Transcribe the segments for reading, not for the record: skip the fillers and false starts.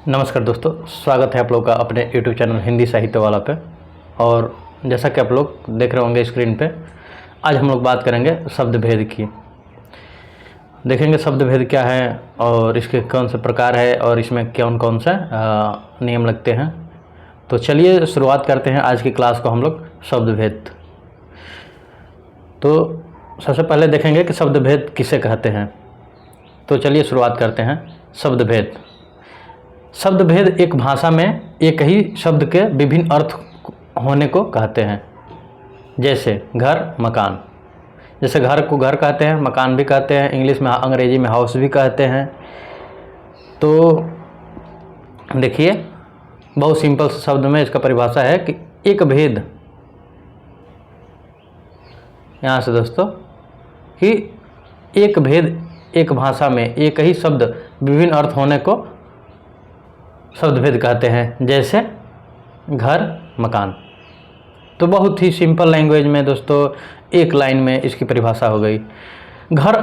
नमस्कार दोस्तों, स्वागत है आप लोग का अपने YouTube चैनल हिंदी साहित्य वाला पे। और जैसा कि आप लोग देख रहे होंगे स्क्रीन पे, आज हम लोग बात करेंगे शब्द भेद की। देखेंगे शब्द भेद क्या है और इसके कौन से प्रकार है और इसमें कौन कौन से नियम लगते हैं। तो चलिए शुरुआत करते हैं आज की क्लास को हम लोग शब्द भेद। तो सबसे पहले देखेंगे कि शब्द भेद किसे कहते हैं। तो चलिए शुरुआत करते हैं। शब्द भेद, शब्द भेद एक भाषा में एक ही शब्द के विभिन्न अर्थ होने को कहते हैं। जैसे घर, मकान। जैसे घर को घर कहते हैं, मकान भी कहते हैं, इंग्लिश में अंग्रेजी में हाउस भी कहते हैं। तो देखिए बहुत सिंपल शब्द में इसका परिभाषा है कि एक भेद, यहाँ से दोस्तों, कि एक भेद एक भाषा में एक ही शब्द विभिन्न अर्थ होने को शब्द भेद कहते हैं। जैसे घर, मकान। तो बहुत ही सिंपल लैंग्वेज में दोस्तों एक लाइन में इसकी परिभाषा हो गई। घर,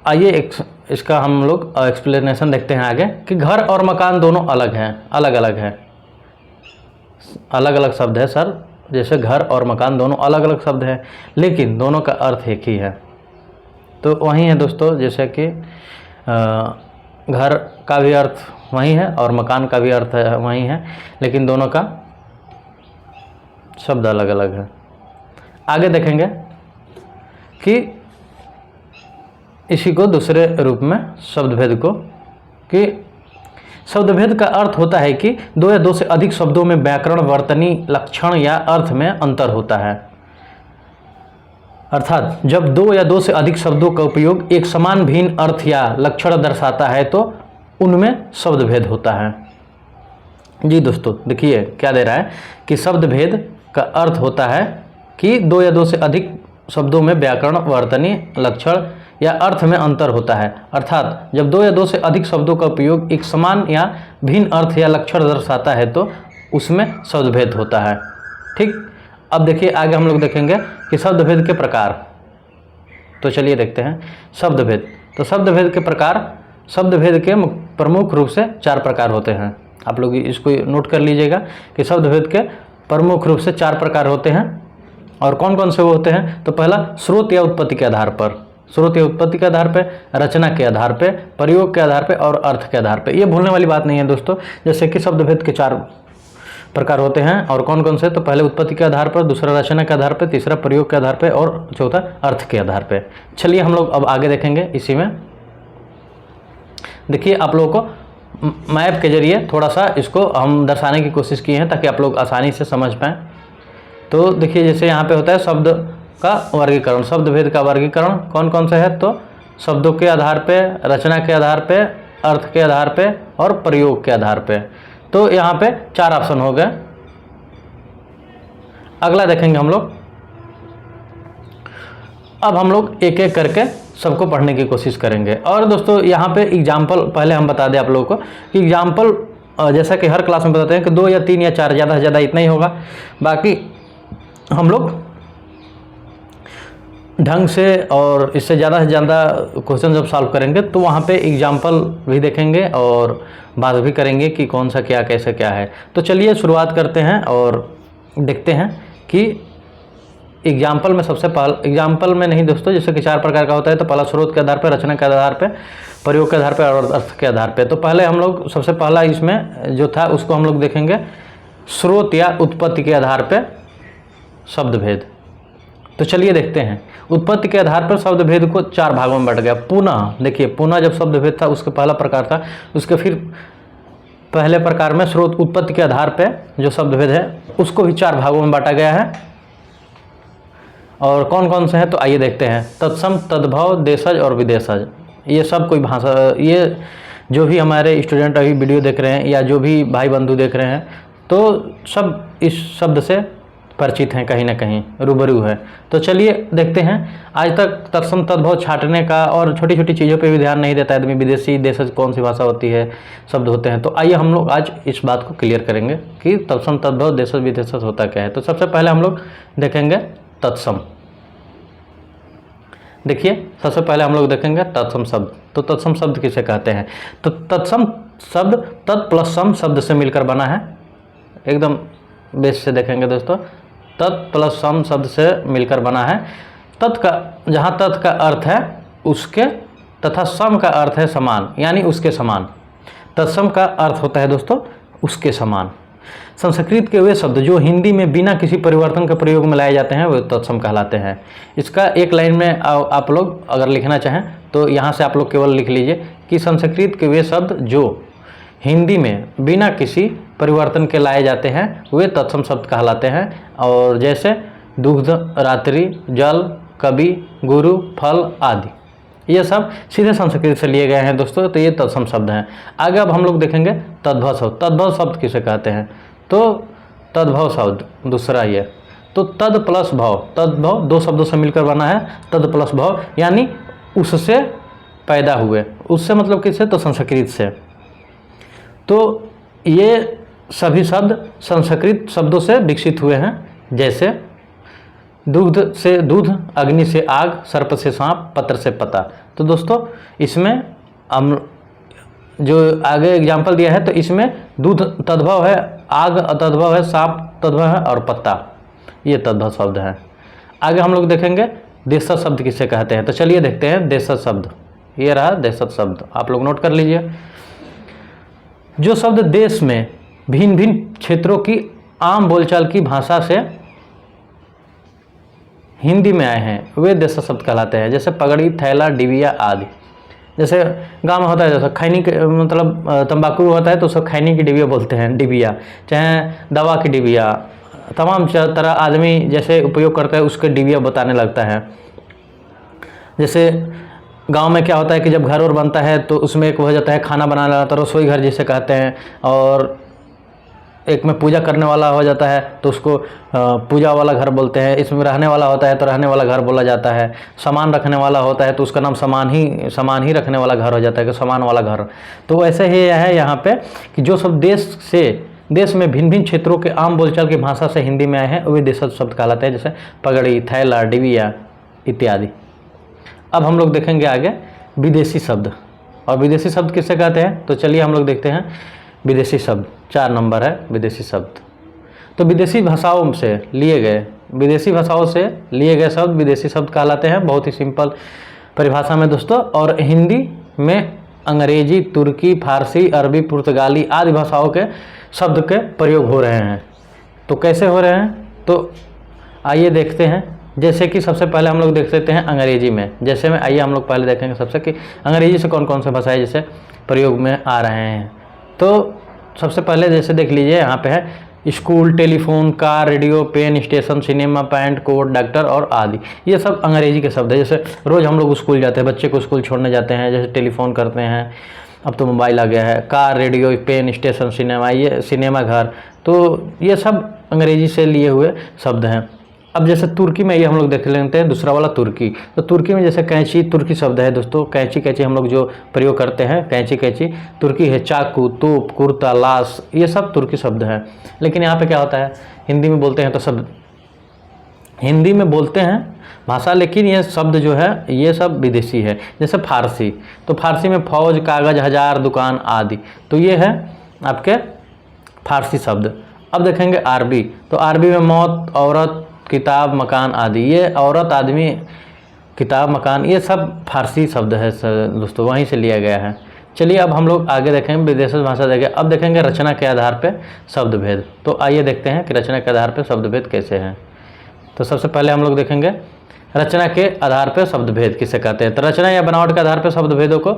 आइए इसका हम लोग एक्सप्लेनेशन देखते हैं आगे कि घर और मकान दोनों अलग हैं, अलग अलग है, अलग अलग शब्द है सर। जैसे घर और मकान दोनों अलग अलग शब्द हैं, लेकिन दोनों का अर्थ एक ही है। तो वही है दोस्तों, जैसे कि घर का भी अर्थ वही है और मकान का भी अर्थ वही है, लेकिन दोनों का शब्द अलग अलग है। आगे देखेंगे कि इसी को दूसरे रूप में शब्द भेद को, कि शब्द भेद का अर्थ होता है कि दो या दो से अधिक शब्दों में व्याकरण, वर्तनी, लक्षण या अर्थ में अंतर होता है। अर्थात जब दो या दो से अधिक शब्दों का उपयोग एक समान भिन्न अर्थ या लक्षण दर्शाता है तो उनमें शब्द भेद होता है। जी दोस्तों, देखिए क्या दे रहा है कि शब्द भेद का अर्थ होता है कि दो या दो से अधिक शब्दों में व्याकरण, वर्तनी, लक्षण या अर्थ में अंतर होता है। अर्थात जब दो या दो से अधिक शब्दों का उपयोग एक समान या भिन्न अर्थ या लक्षण दर्शाता है तो उसमें शब्द भेद होता है। ठीक, अब देखिए आगे हम लोग देखेंगे कि शब्द भेद के प्रकार। तो चलिए देखते हैं शब्द भेद। तो शब्द भेद के प्रकार, शब्द भेद के प्रमुख रूप से 4 प्रकार होते हैं। आप लोग इसको नोट कर लीजिएगा कि शब्द भेद के प्रमुख रूप से 4 प्रकार होते हैं। और कौन कौन से वो होते हैं। तो पहला, स्रोत या उत्पत्ति के आधार पर, स्रोत या उत्पत्ति के आधार पर, रचना के आधार पर, प्रयोग के आधार पर और अर्थ के आधार पर। ये भूलने वाली बात नहीं है दोस्तों। जैसे कि शब्द भेद के 4 प्रकार होते हैं और कौन कौन से। तो पहले उत्पत्ति के आधार पर, दूसरा रचना के आधार पर, तीसरा प्रयोग के आधार पर और चौथा अर्थ के आधार पर। चलिए हम लोग अब आगे देखेंगे इसी में। देखिए आप लोगों को मैप के जरिए थोड़ा सा इसको हम दर्शाने की कोशिश की है ताकि आप लोग आसानी से समझ पाएँ। तो देखिए जैसे यहाँ पे होता है शब्द का वर्गीकरण, शब्द भेद का वर्गीकरण कौन कौन सा है। तो शब्दों के आधार पे, रचना के आधार पे, अर्थ के आधार पे और प्रयोग के आधार पे। तो यहाँ पे 4 ऑप्शन हो गए। अगला देखेंगे हम लोग। अब हम लोग एक एक करके सबको पढ़ने की कोशिश करेंगे। और दोस्तों यहाँ पे एग्जाम्पल पहले हम बता दें आप लोगों को कि एग्जाम्पल जैसा कि हर क्लास में बताते हैं कि 2 या 3 या 4, ज़्यादा से ज़्यादा इतना ही होगा। बाकी हम लोग ढंग से और इससे ज़्यादा से ज़्यादा क्वेश्चन जब सॉल्व करेंगे तो वहाँ पे एग्जाम्पल भी देखेंगे और बात भी करेंगे कि कौन सा क्या कैसे क्या है। तो चलिए शुरुआत करते हैं और देखते हैं कि एग्जाम्पल में सबसे पहला, एग्जाम्पल में नहीं दोस्तों, जैसे कि 4 प्रकार का होता है। तो पहला स्रोत के आधार पर, रचना के आधार पर, प्रयोग के आधार पर और अर्थ के आधार पर। तो पहले हम लोग सबसे पहला इसमें जो था उसको हम लोग देखेंगे स्रोत या उत्पत्ति के आधार पर शब्द भेद। तो चलिए देखते हैं। उत्पत्ति के आधार पर शब्द भेद को 4 भागों में बांटा गया। पुनः देखिए, पुनः जब शब्द भेद था उसका पहला प्रकार था, उसके फिर पहले प्रकार में स्रोत उत्पत्ति के आधार पर जो शब्द भेद है उसको भी 4 भागों में बांटा गया है। और कौन कौन से हैं तो आइए देखते हैं। तत्सम, तद्भव, देशज और विदेशज। ये सब कोई भाषा, ये जो भी हमारे स्टूडेंट अभी वीडियो देख रहे हैं या जो भी भाई बंधु देख रहे हैं तो सब इस शब्द से परिचित हैं, कहीं ना कहीं रूबरू है। तो चलिए देखते हैं। आज तक तत्सम, तद्भव छांटने का और छोटी छोटी चीज़ों पे भी ध्यान नहीं देता आदमी। विदेशी, देशज कौन सी भाषा होती है, शब्द होते हैं। तो आइए हम लोग आज इस बात को क्लियर करेंगे कि तत्सम, तद्भव, देशज, विदेशज होता क्या है। तो सबसे पहले हम लोग देखेंगे तत्सम। देखिए सबसे पहले हम लोग देखेंगे तत्सम शब्द। तो तत्सम शब्द किसे कहते हैं। तो तत्सम शब्द तत् प्लस सम शब्द से मिलकर बना है। एकदम बेस से देखेंगे दोस्तों, तत् प्लस सम शब्द से मिलकर बना है। तत् का, जहाँ तत् का अर्थ है उसके, तथा सम का अर्थ है समान, यानी उसके समान। तत्सम का अर्थ होता है दोस्तों उसके समान। संस्कृत के वे शब्द जो हिंदी में बिना किसी परिवर्तन के प्रयोग में लाए जाते हैं वे तत्सम कहलाते हैं। इसका एक लाइन में आप लोग अगर लिखना चाहें तो यहाँ से आप लोग केवल लिख लीजिए कि संस्कृत के वे शब्द जो हिंदी में बिना किसी परिवर्तन के लाए जाते हैं वे तत्सम शब्द कहलाते हैं। और जैसे दुग्ध, रात्रि, जल, कवि, गुरु, फल आदि, ये सब सीधे संस्कृत से लिए गए हैं दोस्तों, तो ये तत्सम शब्द हैं। आगे अब हम लोग देखेंगे तद्भव शब्द। तद्भव शब्द किसे कहते हैं? तो तद्भव शब्द दूसरा ये, तो तद प्लस भव, तद्भव दो शब्दों से मिलकर बना है, तद प्लस भव यानी उससे पैदा हुए। उससे मतलब किससे? तो संस्कृत से। तो ये सभी शब्द संस्कृत शब्दों से विकसित हुए हैं। जैसे दुग्ध से दूध, अग्नि से आग, सर्प से सांप, पत्र से पता। तो दोस्तों इसमें हम जो आगे एग्जाम्पल दिया है तो इसमें दूध तद्भव है, आग तद्भव है, सांप तद्भव है और पत्ता ये तद्भव शब्द है। आगे हम लोग देखेंगे देशज शब्द किसे कहते हैं। तो चलिए देखते हैं देशज शब्द। ये रहा देशज शब्द, आप लोग नोट कर लीजिए। जो शब्द देश में भिन्न भिन्न क्षेत्रों की आम बोलचाल की भाषा से हिंदी में आए हैं वे देशज शब्द कहलाते हैं। जैसे पगड़ी, थैला, डिबिया आदि। जैसे गाँव में होता है जैसे खैनी के मतलब तंबाकू होता है तो उसको खैनी की डिबिया बोलते हैं, डिबिया, चाहे दवा की डिबिया, तमाम तरह आदमी जैसे उपयोग करता है उसके डिबिया बताने लगता है। जैसे गांव में क्या होता है कि जब घर और बनता है तो उसमें एक हो जाता है खाना बनाना, तो रसोई घर जिसे कहते हैं, और एक में पूजा करने वाला हो जाता है तो उसको पूजा वाला घर बोलते हैं। इसमें रहने वाला होता है तो रहने वाला घर बोला जाता है। सामान रखने वाला होता है तो उसका नाम सामान ही रखने वाला घर हो जाता है कि सामान वाला घर। तो ऐसे ही है यहाँ पे कि जो सब देश में भिन्न भिन्न क्षेत्रों के आम बोलचाल की भाषा से हिंदी में आए हैं वे देशज शब्द कहलाते हैं। जैसे पगड़ी, थैला, डिबिया इत्यादि। अब हम लोग देखेंगे आगे विदेशी शब्द। और विदेशी शब्द किससे कहते हैं? तो चलिए हम लोग देखते हैं विदेशी शब्द। 4 नंबर है विदेशी शब्द। तो विदेशी भाषाओं से लिए गए शब्द विदेशी शब्द कहलाते हैं। बहुत ही सिंपल परिभाषा में दोस्तों। और हिंदी में अंग्रेजी, तुर्की, फारसी, अरबी, पुर्तगाली आदि भाषाओं के शब्द के प्रयोग हो रहे हैं। तो कैसे हो रहे हैं? तो आइए देखते हैं। जैसे कि सबसे पहले हम लोग देख सकते हैं अंग्रेजी में। जैसे में आइए हम लोग पहले देखेंगे सबसे कि अंग्रेजी से कौन कौन से भाषाएं जैसे प्रयोग में आ रहे हैं। तो सबसे पहले जैसे देख लीजिए यहाँ पे है school, telephone, car, radio, pen, station, cinema, pant, coat, doctor और आदि। ये सब अंग्रेजी के शब्द है। जैसे रोज़ हम लोग स्कूल जाते हैं, बच्चे को स्कूल छोड़ने जाते हैं, जैसे टेलीफोन करते हैं, अब तो मोबाइल आ गया है, car, radio, pen, station, cinema, ये सिनेमा घर, तो ये सब अंग्रेजी से लिए हुए शब्द हैं। अब जैसे तुर्की में ये हम लोग देख लेते हैं दूसरा वाला तुर्की। तो तुर्की में जैसे कैंची तुर्की शब्द है दोस्तों। कैंची हम लोग जो प्रयोग करते हैं कैंची तुर्की है। चाकू, तोप, कुर्ता, लाश ये सब तुर्की शब्द हैं। लेकिन यहाँ पे क्या होता है हिंदी में बोलते हैं तो सब हिंदी में बोलते हैं भाषा, लेकिन ये शब्द जो है ये सब विदेशी है। जैसे फारसी, तो फारसी में फौज, कागज़, हजार, दुकान आदि, तो ये है आपके फारसी शब्द। अब देखेंगे अरबी। तो अरबी में मौत, औरत, किताब, मकान आदि। ये औरत, आदमी, किताब, मकान ये सब फारसी शब्द है दोस्तों, वहीं से लिया गया है। चलिए अब हम लोग आगे देखेंगे विदेशी भाषा देखें। अब देखेंगे रचना के आधार पे शब्द भेद। तो आइए देखते हैं कि रचना के आधार पे शब्द भेद कैसे हैं। तो सबसे पहले हम लोग देखेंगे रचना के आधार पे शब्द भेद किसे कहते हैं। तो रचना या बनावट के आधार पर शब्द भेदों को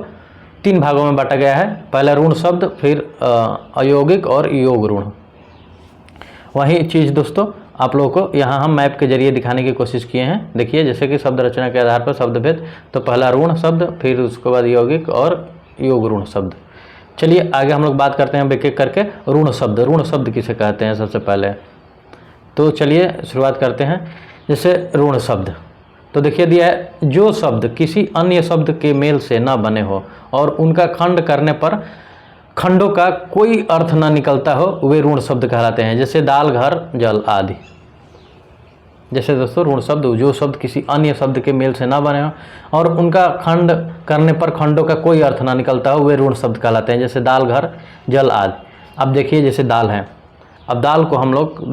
3 भागों में बांटा गया है। पहला ऋण शब्द, फिर अयौगिक और योग ऋण। वही चीज़ दोस्तों आप लोगों को यहाँ हम मैप के जरिए दिखाने की कोशिश किए हैं। देखिए जैसे कि शब्द रचना के आधार पर शब्द भेद, तो पहला ऋण शब्द, फिर उसके बाद यौगिक और योग ऋण शब्द। चलिए आगे हम लोग बात करते हैं एक एक करके। ऋण शब्द किसे कहते हैं सबसे पहले। तो चलिए शुरुआत करते हैं। जैसे ऋण शब्द, तो देखिए दिया है जो शब्द किसी अन्य शब्द के मेल से न बने हो और उनका खंड करने पर खंडों का कोई अर्थ न निकलता हो वे ऋण शब्द कहलाते हैं। जैसे दाल, घर, जल आदि। जैसे दोस्तों ऋण शब्द जो शब्द किसी अन्य शब्द के मेल से ना बने हो और उनका खंड करने पर खंडों का कोई अर्थ ना निकलता हो, वे ऋण शब्द कहलाते हैं। जैसे दाल, घर, जल आदि। अब देखिए जैसे दाल है, अब दाल को हम लोग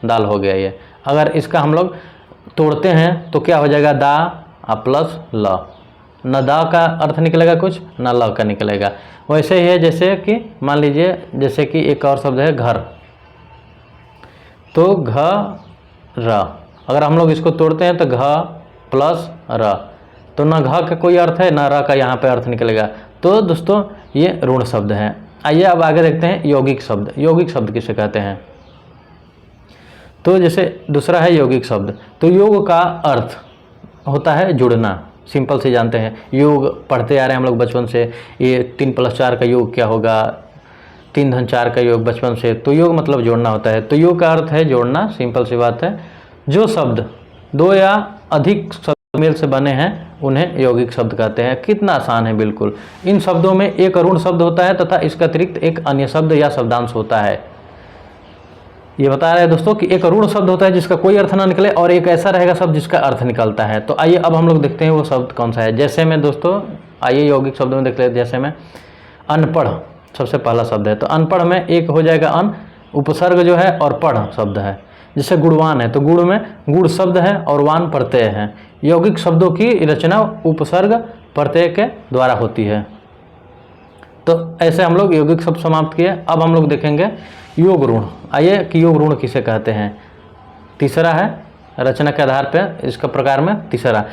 दाल हो गया ये। अगर इसका हम लोग तोड़ते हैं तो क्या हो जाएगा, दा प्लस ल, न दा का अर्थ निकलेगा कुछ, न ल का निकलेगा। वैसे ही है जैसे कि मान लीजिए जैसे कि एक और शब्द है घर, तो घ र, अगर हम लोग इसको तोड़ते हैं तो घ प्लस र, तो न घ का कोई अर्थ है न र का यहाँ पे अर्थ निकलेगा। तो दोस्तों ये ऋण शब्द हैं। आइए अब आगे देखते हैं यौगिक शब्द। यौगिक शब्द किसे कहते हैं? तो जैसे दूसरा है यौगिक शब्द। तो योग का अर्थ होता है जुड़ना, सिंपल से जानते हैं। योग पढ़ते आ रहे हैं हम लोग बचपन से, ये 3 + 4 का योग क्या होगा, 3 धन 4 का योग बचपन से। तो योग मतलब जोड़ना होता है। तो योग का अर्थ है जोड़ना, सिंपल सी बात है। जो शब्द 2 या अधिक शब्द मेल से बने हैं उन्हें यौगिक शब्द कहते हैं। कितना आसान है बिल्कुल। इन शब्दों में एक ऋण शब्द होता है तथा इसके अतिरिक्त एक अन्य शब्द या शब्दांश होता है। ये बता रहे हैं दोस्तों कि एक ऋण शब्द होता है जिसका कोई अर्थ ना निकले और एक ऐसा रहेगा शब्द जिसका अर्थ निकलता है। तो आइए अब हम लोग देखते हैं वो शब्द कौन सा है। जैसे में दोस्तों आइए यौगिक शब्द में देख लेते हैं। जैसे में अनपढ़ सबसे पहला शब्द है। तो अनपढ़ में एक हो जाएगा अन, उपसर्ग जो है, और पढ़ शब्द है। जैसे गुणवान है तो गुण में गुण शब्द है और वान प्रत्यय है। यौगिक शब्दों की रचना उपसर्ग प्रत्यय के द्वारा होती है। तो ऐसे हम लोग यौगिक शब्द समाप्त किए। अब हम लोग देखेंगे योग ऋण। आइए कि योग ऋण किसे कहते हैं। तीसरा है रचना के आधार पर, इसका प्रकार में तीसरा।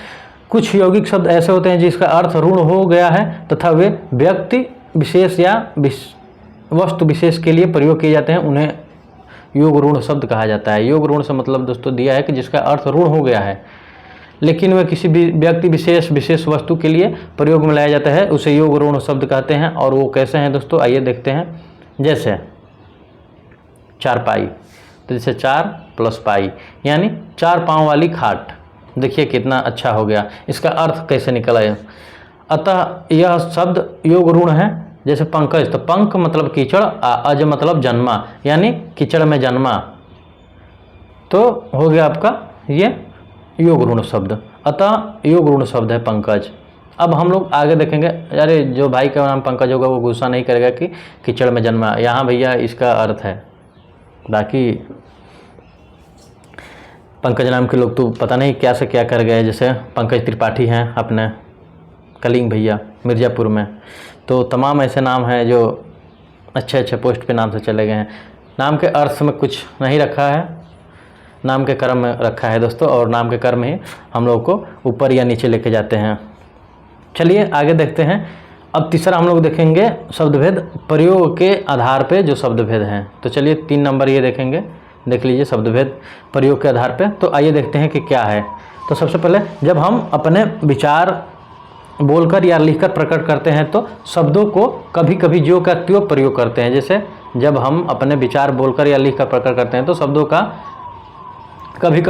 कुछ यौगिक शब्द ऐसे होते हैं जिसका अर्थ ऋण हो गया है तथा वे व्यक्ति विशेष या वस्तु विशेष के लिए प्रयोग किए जाते हैं, उन्हें योग ऋण शब्द कहा जाता है। योग ऋण से मतलब दोस्तों दिया है कि जिसका अर्थ ऋण हो गया है लेकिन वह किसी भी व्यक्ति विशेष वस्तु के लिए प्रयोग में लाया जाता है, उसे योग ऋण शब्द कहते हैं। और वो कैसे हैं दोस्तों, आइए देखते हैं। जैसे चारपाई, तो जैसे 4 + पाई यानी 4 पाँव वाली खाट। देखिए कितना अच्छा हो गया। इसका अर्थ कैसे निकला है। अतः यह शब्द योग ऋण है। जैसे पंकज, तो पंख मतलब कीचड़, अज मतलब जन्मा यानी कीचड़ में जन्मा, तो हो गया आपका ये योग ऋण शब्द। अतः योग ऋण शब्द है पंकज। अब हम लोग आगे देखेंगे। अरे जो भाई का नाम पंकज होगा वो गुस्सा नहीं करेगा कि कीचड़ में जन्मा, यहाँ भैया इसका अर्थ है। बाकी पंकज नाम के लोग तो पता नहीं क्या से क्या कर गए। जैसे पंकज त्रिपाठी हैं अपने कलिंग भैया मिर्ज़ापुर में। तो तमाम ऐसे नाम हैं जो अच्छे पोस्ट पे नाम से चले गए हैं। नाम के अर्थ में कुछ नहीं रखा है, नाम के कर्म में रखा है दोस्तों, और नाम के कर्म ही हम लोग को ऊपर या नीचे लेके जाते हैं। चलिए आगे देखते हैं। अब तीसरा हम लोग देखेंगे शब्दभेद प्रयोग के आधार पे जो शब्दभेद हैं। तो चलिए 3 नंबर ये देखेंगे, देख लीजिए शब्दभेद प्रयोग के आधार पे। तो आइए देखते हैं कि क्या है। तो सबसे पहले जब हम अपने विचार बोलकर या लिखकर प्रकट करते हैं तो शब्दों को कभी कभी ज्यों का त्यों प्रयोग करते हैं। जैसे जब हम अपने विचार बोलकर या लिखकर प्रकट करते हैं तो शब्दों का कभी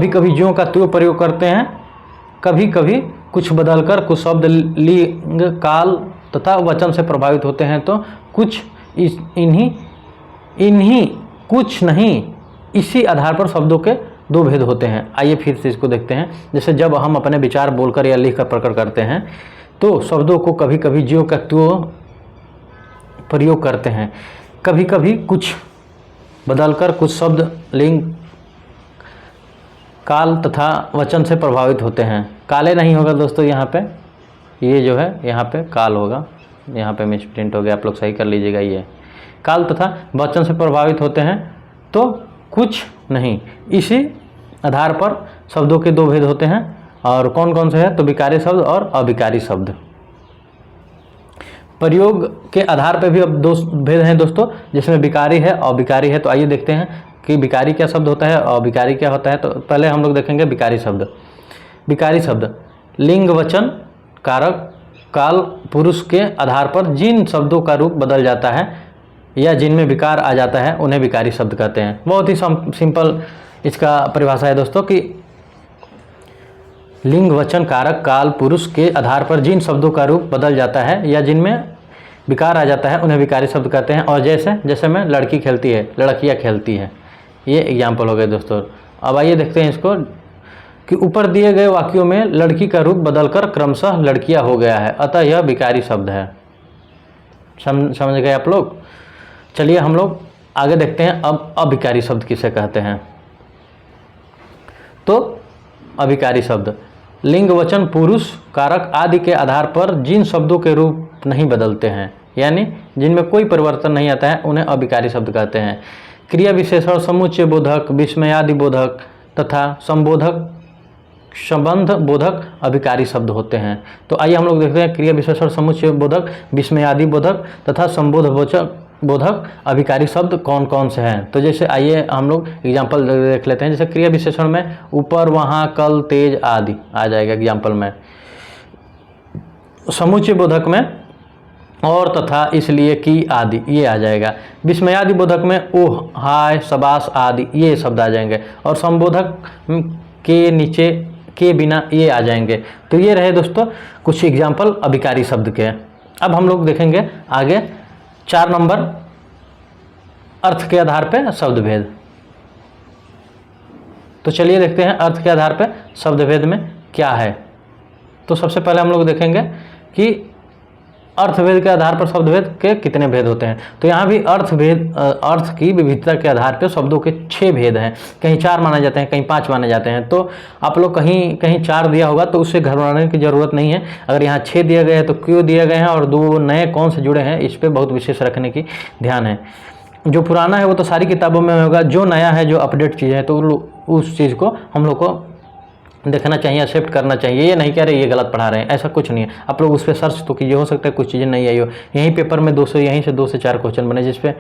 कभी ज्यों का त्यों प्रयोग करते हैं, कभी कभी कुछ बदलकर कुछ शब्द लिंग काल तथा वचन से प्रभावित होते हैं। तो कुछ इन्हीं कुछ नहीं, इसी आधार पर शब्दों के 2 भेद होते हैं। आइए फिर से इसको देखते हैं। जैसे जब हम अपने विचार बोलकर या लिखकर प्रकट करते हैं तो शब्दों को कभी कभी ज्यों का त्यों प्रयोग करते हैं, कभी कभी कुछ बदलकर कुछ शब्द लिंग काल तथा वचन से प्रभावित होते हैं। काले नहीं होगा दोस्तों यहाँ पे, ये जो है यहाँ पे काल होगा, यहाँ पे मिस प्रिंट हो गया, आप लोग सही कर लीजिएगा। ये काल तथा वचन से प्रभावित होते हैं तो कुछ नहीं, इसी आधार पर शब्दों के 2 भेद होते हैं। और कौन कौन से हैं, तो विकारी शब्द और अविकारी शब्द। प्रयोग के आधार पर भी अब 2 भेद हैं दोस्तों, जिसमें विकारी है और अविकारी है। तो आइए देखते हैं कि विकारी क्या शब्द होता है और अविकारी क्या होता है। तो पहले हम लोग देखेंगे विकारी शब्द। विकारी शब्द लिंग वचन कारक काल पुरुष के आधार पर जिन शब्दों का रूप बदल जाता है या जिनमें विकार आ जाता है उन्हें विकारी शब्द कहते हैं। बहुत ही सिंपल इसका परिभाषा है दोस्तों कि लिंग वचन कारक काल पुरुष के आधार पर जिन शब्दों का रूप बदल जाता है या जिनमें विकार आ जाता है उन्हें विकारी शब्द कहते हैं। और जैसे में लड़की खेलती है, लड़कियाँ खेलती है, ये एग्जाम्पल हो गए दोस्तों। अब आइए देखते हैं इसको कि ऊपर दिए गए वाक्यों में लड़की का रूप बदलकर क्रमशः लड़कियां हो गया है, अतः यह विकारी शब्द है। समझ गए आप लोग। चलिए हम लोग आगे देखते हैं अब अविकारी शब्द किसे कहते हैं। तो अविकारी शब्द लिंग, वचन, पुरुष, कारक आदि के आधार पर जिन शब्दों के रूप नहीं बदलते हैं, यानी जिनमें कोई परिवर्तन नहीं आता है, उन्हें अविकारी शब्द कहते हैं। क्रिया विशेषण, समुच्चय बोधक, विस्मयादि बोधक तथा संबोधक, संबंध बोधक अभिकारी शब्द होते हैं। तो आइए हम लोग देखते हैं क्रिया विशेषण, समुच्चय बोधक, विस्मयादि बोधक तथा संबोध बोधक अभिकारी शब्द कौन कौन से हैं। तो जैसे आइए हम लोग एग्जाम्पल देख लेते हैं। जैसे क्रिया विशेषण में ऊपर, वहाँ, कल, तेज आदि आ जाएगा एग्जाम्पल में। समुच्चय बोधक में और, तथा, इसलिए, की आदि ये आ जाएगा। विस्मयादि बोधक में ओह, हाय, शबाश आदि ये शब्द आ जाएंगे। और संबोधक के नीचे, के बिना ये आ जाएंगे। तो ये रहे दोस्तों कुछ एग्जाम्पल अभिकारी शब्द के। अब हम लोग देखेंगे आगे 4 नंबर अर्थ के आधार पे शब्द भेद। तो चलिए देखते हैं अर्थ के आधार पे शब्द भेद में क्या है। तो सबसे पहले हम लोग देखेंगे कि अर्थभेद के आधार पर शब्द भेद के कितने भेद होते हैं। तो यहाँ भी अर्थ की विविधता के आधार पर शब्दों के 6 भेद हैं। कहीं 4 माने जाते हैं, कहीं 5 माने जाते हैं। तो आप लोग कहीं कहीं 4 दिया होगा तो उससे घबराने की ज़रूरत नहीं है। अगर यहाँ 6 दिया गया है तो क्यों दिए गए हैं और 2 नए कौन से जुड़े हैं, इस पर बहुत विशेष रखने की ध्यान है। जो पुराना है वो तो सारी किताबों में होगा, जो नया है, जो अपडेट चीज़ है, तो उस चीज़ को हम लोग को देखना चाहिए, एक्सेप्ट करना चाहिए। ये नहीं कह रहे ये गलत पढ़ा रहे हैं, ऐसा कुछ नहीं है। आप लोग उस पर सर्च तो कीजिए, हो सकता है कुछ चीज़ें नहीं आई हो। यहीं पेपर में 200 यहीं से 2 से 4 क्वेश्चन बने, जिस पे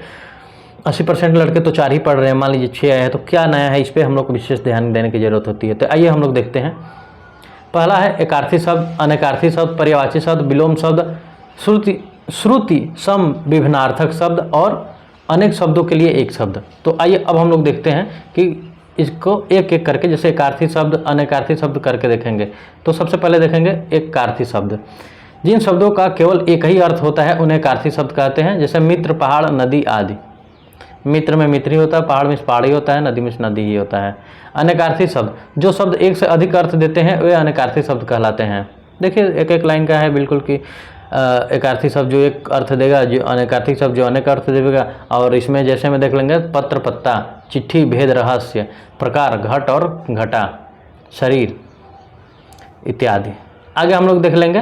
80% लड़के तो 4 ही पढ़ रहे हैं। मान लीजिए 6 आया है तो क्या नया है, इस पर हम लोग को विशेष ध्यान देने की जरूरत होती है। तो आइए हम लोग देखते हैं। पहला है एकार्थी शब्द, अनेकार्थी शब्द, पर्यायवाची शब्द, विलोम शब्द, श्रुति सम विभिन्नार्थक शब्द और अनेक शब्दों के लिए एक शब्द। तो आइए अब हम लोग देखते हैं कि इसको एक एक करके, जैसे एकार्थी शब्द, अनेकार्थी शब्द करके देखेंगे। तो सबसे पहले देखेंगे एकार्थी शब्द। जिन शब्दों का केवल एक ही अर्थ होता है उन्हें एकार्थी शब्द कहते हैं। जैसे मित्र, पहाड़, नदी आदि। मित्र में मित्र ही होता है, पहाड़ में पहाड़ ही होता है, नदी में नदी ही होता है। अनेकार्थी शब्द, जो शब्द एक से अधिक अर्थ देते हैं वे अनेकार्थी शब्द कहलाते हैं। देखिए एक एक लाइन का है बिल्कुल कि एकार्थी शब्द जो एक अर्थ देगा, जो अनेकार्थी शब्द जो अनेक अर्थ देगा। और इसमें जैसे में देख लेंगे पत्र, पत्ता, चिट्ठी, भेद, रहस्य, प्रकार, घट और घटा, शरीर इत्यादि। आगे हम लोग देख लेंगे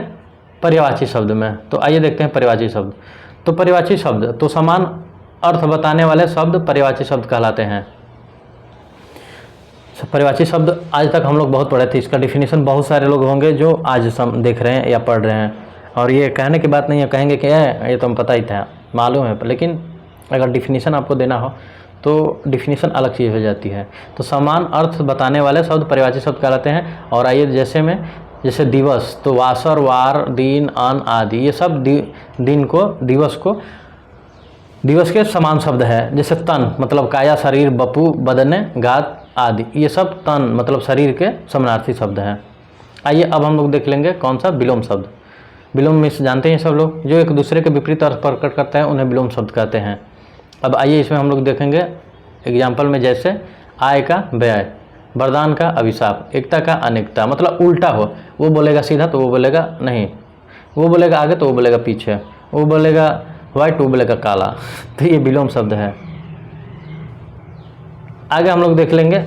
पर्यायवाची शब्द में। तो आइए देखते हैं पर्यायवाची शब्द। तो पर्यायवाची शब्द तो समान अर्थ बताने वाले शब्द पर्यायवाची शब्द कहलाते हैं। पर्यायवाची शब्द आज तक हम लोग बहुत पढ़े थे। इसका डिफिनीशन बहुत सारे लोग होंगे जो आज देख रहे हैं या पढ़ रहे हैं, और ये कहने की बात नहीं है, कहेंगे कि ये तो हम पता ही था, मालूम है। लेकिन अगर डिफिनीशन आपको देना हो तो डिफिनीशन अलग चीज़ हो जाती है। तो समान अर्थ बताने वाले शब्द पर्यायवाची शब्द कहलाते हैं। और आइए जैसे दिवस, तो वासर, वार, दिन, अन आदि, ये सब दिवस के समान शब्द है। जैसे तन मतलब काया, शरीर, बपु, बदने, गात आदि, ये सब तन मतलब शरीर के समानार्थी शब्द हैं। आइए अब हम लोग देख लेंगे कौन सा विलोम शब्द। विलोम में से जानते हैं सब लोग, जो एक दूसरे के विपरीत अर्थ प्रकट करते हैं उन्हें विलोम शब्द कहते हैं। अब आइए इसमें हम लोग देखेंगे एग्जाम्पल में, जैसे आय का व्यय, वरदान का अभिशाप, एकता का अनेकता। मतलब उल्टा हो, वो बोलेगा सीधा तो वो बोलेगा नहीं, वो बोलेगा आगे तो वो बोलेगा पीछे, वो बोलेगा वाइट वो बोलेगा काला। तो ये विलोम शब्द है। आगे हम लोग देख लेंगे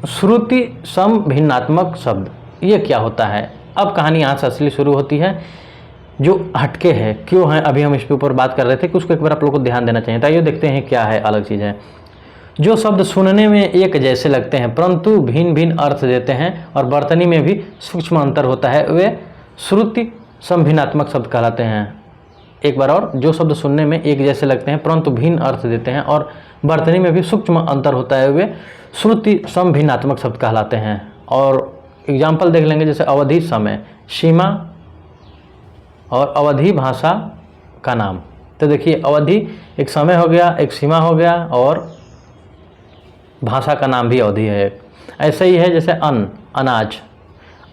श्रुति सम भिन्नात्मक शब्द। ये क्या होता है। अब कहानी यहाँ से असली शुरू होती है, जो हटके है, क्यों है, अभी हम इसके ऊपर बात कर रहे थे कि उसको एक बार आप लोग को ध्यान देना चाहिए। तो आइए देखते हैं क्या है, अलग चीज़ है। जो शब्द सुनने में एक जैसे लगते हैं परंतु भिन्न भिन्न अर्थ देते हैं और वर्तनी में भी सूक्ष्म अंतर होता है, वे श्रुति समभिन्नात्मक शब्द कहलाते हैं। एक बार और, जो शब्द सुनने में एक जैसे लगते हैं परंतु भिन्न अर्थ देते हैं और वर्तनी में भी सूक्ष्म अंतर होता है, वे श्रुति समभिन्नात्मक शब्द कहलाते हैं। और एग्जाम्पल देख लेंगे, जैसे अवधि, समय, सीमा और अवधि भाषा का नाम। तो देखिए अवधि एक समय हो गया, एक सीमा हो गया, और भाषा का नाम भी अवधि है। ऐसे ही है जैसे अन्न, अनाज,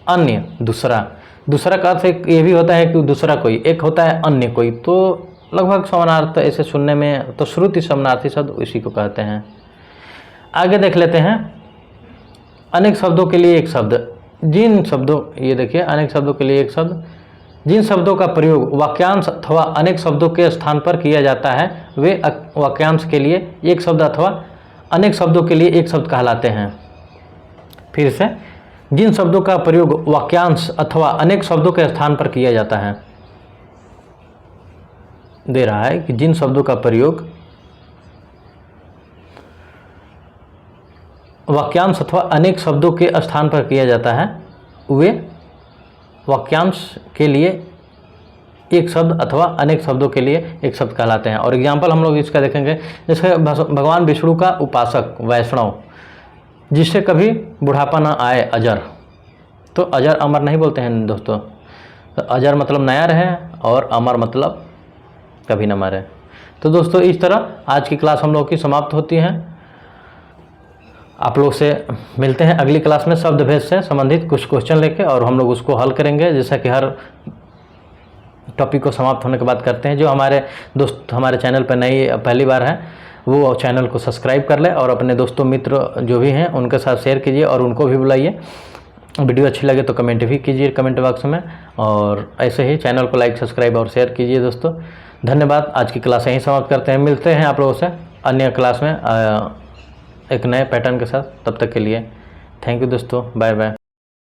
अन्य, दूसरा का अर्थ एक ये भी होता है कि दूसरा कोई, एक होता है अन्य कोई। तो लगभग समानार्थ ऐसे सुनने में, तो श्रुति समानार्थी शब्द इसी को कहते हैं। आगे देख लेते हैं अनेक शब्दों के लिए एक शब्द। जिन शब्दों, ये देखिए अनेक शब्दों के लिए एक शब्द, जिन शब्दों का प्रयोग वाक्यांश अथवा अनेक शब्दों के स्थान पर किया जाता है वे वाक्यांश के लिए एक शब्द अथवा अनेक शब्दों के लिए एक शब्द कहलाते हैं। फिर से, जिन शब्दों का प्रयोग वाक्यांश अथवा अनेक शब्दों के स्थान पर किया जाता है, दे रहा है कि जिन शब्दों का प्रयोग वाक्यांश अथवा अनेक शब्दों के स्थान पर किया जाता है वे वाक्यांश के लिए एक शब्द अथवा अनेक शब्दों के लिए एक शब्द कहलाते हैं। और एग्जाम्पल हम लोग इसका देखेंगे, जैसे भगवान विष्णु का उपासक वैष्णव, जिससे कभी बुढ़ापा ना आए, अजर। तो अजर अमर नहीं बोलते हैं दोस्तों, तो अजर मतलब नया रहे और अमर मतलब कभी न मरे। तो दोस्तों इस तरह आज की क्लास हम लोग की समाप्त होती है। आप लोग से मिलते हैं अगली क्लास में शब्द भेद से संबंधित कुछ क्वेश्चन लेके, और हम लोग उसको हल करेंगे, जैसा कि हर टॉपिक को समाप्त होने के बाद करते हैं। जो हमारे दोस्त हमारे चैनल पर नई पहली बार है वो चैनल को सब्सक्राइब कर ले और अपने दोस्तों मित्र जो भी हैं उनके साथ शेयर कीजिए और उनको भी बुलाइए। वीडियो अच्छी लगे तो कमेंट भी कीजिए कमेंट बॉक्स में, और ऐसे ही चैनल को लाइक सब्सक्राइब और शेयर कीजिए दोस्तों। धन्यवाद। आज की क्लास यहीं समाप्त करते हैं। मिलते हैं आप लोगों से अन्य क्लास में एक नए पैटर्न के साथ। तब तक के लिए थैंक यू दोस्तों, बाय बाय।